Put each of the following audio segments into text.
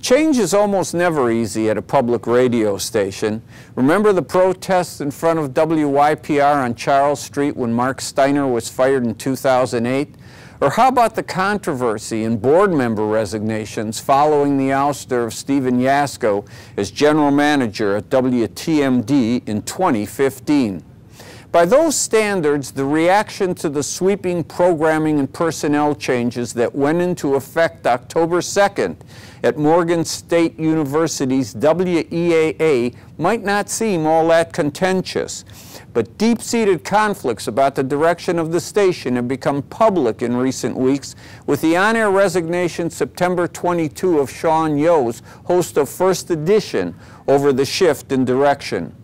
Change is almost never easy at a public radio station. Remember the protests in front of WYPR on Charles Street when Mark Steiner was fired in 2008? Or how about the controversy and board member resignations following the ouster of Stephen Yasko as general manager at WTMD in 2015? By those standards, the reaction to the sweeping programming and personnel changes that went into effect October 2nd at Morgan State University's WEAA might not seem all that contentious, but deep-seated conflicts about the direction of the station have become public in recent weeks with the on-air resignation September 22 of Sean Yoes, host of First Edition, over the shift in direction.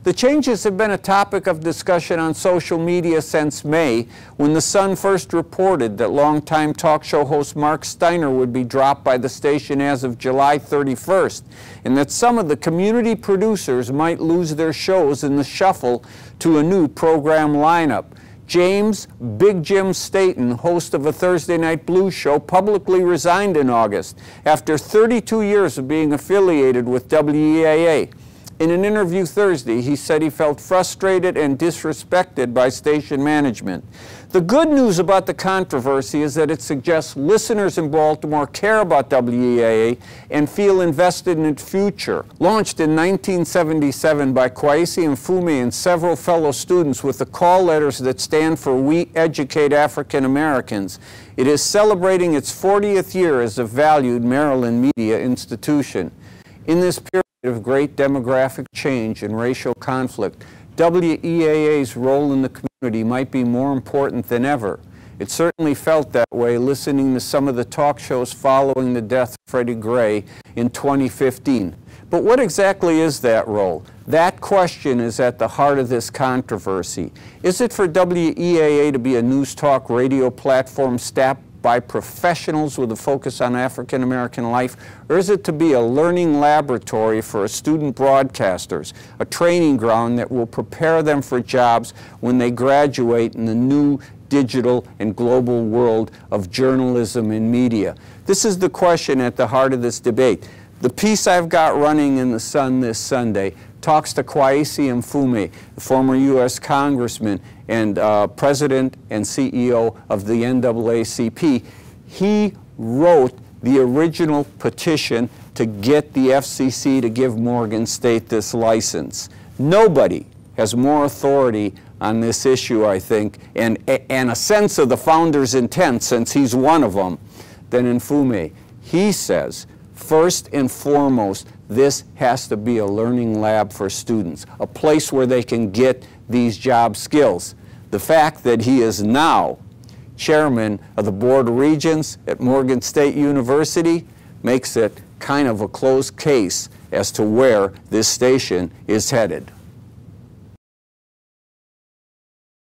The changes have been a topic of discussion on social media since May, when The Sun first reported that longtime talk show host Mark Steiner would be dropped by the station as of July 31st, and that some of the community producers might lose their shows in the shuffle to a new program lineup. James Big Jim Staten, host of a Thursday Night Blues show, publicly resigned in August after 32 years of being affiliated with WEAA. In an interview Thursday, he said he felt frustrated and disrespected by station management. The good news about the controversy is that it suggests listeners in Baltimore care about WEAA and feel invested in its future. Launched in 1977 by Kwesi Mfume and several fellow students with the call letters that stand for We Educate African Americans, it is celebrating its 40th year as a valued Maryland media institution. In this period of great demographic change and racial conflict, WEAA's role in the community might be more important than ever. It certainly felt that way listening to some of the talk shows following the death of Freddie Gray in 2015. But what exactly is that role? That question is at the heart of this controversy. Is it for WEAA to be a news talk radio platform staffed by professionals with a focus on African American life, or is it to be a learning laboratory for student broadcasters, a training ground that will prepare them for jobs when they graduate in the new digital and global world of journalism and media? This is the question at the heart of this debate. The piece I've got running in The Sun this Sunday talks to Kwesi Mfume, the former U.S. Congressman and President and CEO of the NAACP. He wrote the original petition to get the FCC to give Morgan State this license. Nobody has more authority on this issue, I think, and a sense of the founder's intent, since he's one of them, than Mfume. He says, first and foremost, this has to be a learning lab for students, a place where they can get these job skills. The fact that he is now chairman of the Board of Regents at Morgan State University makes it kind of a closed case as to where this station is headed.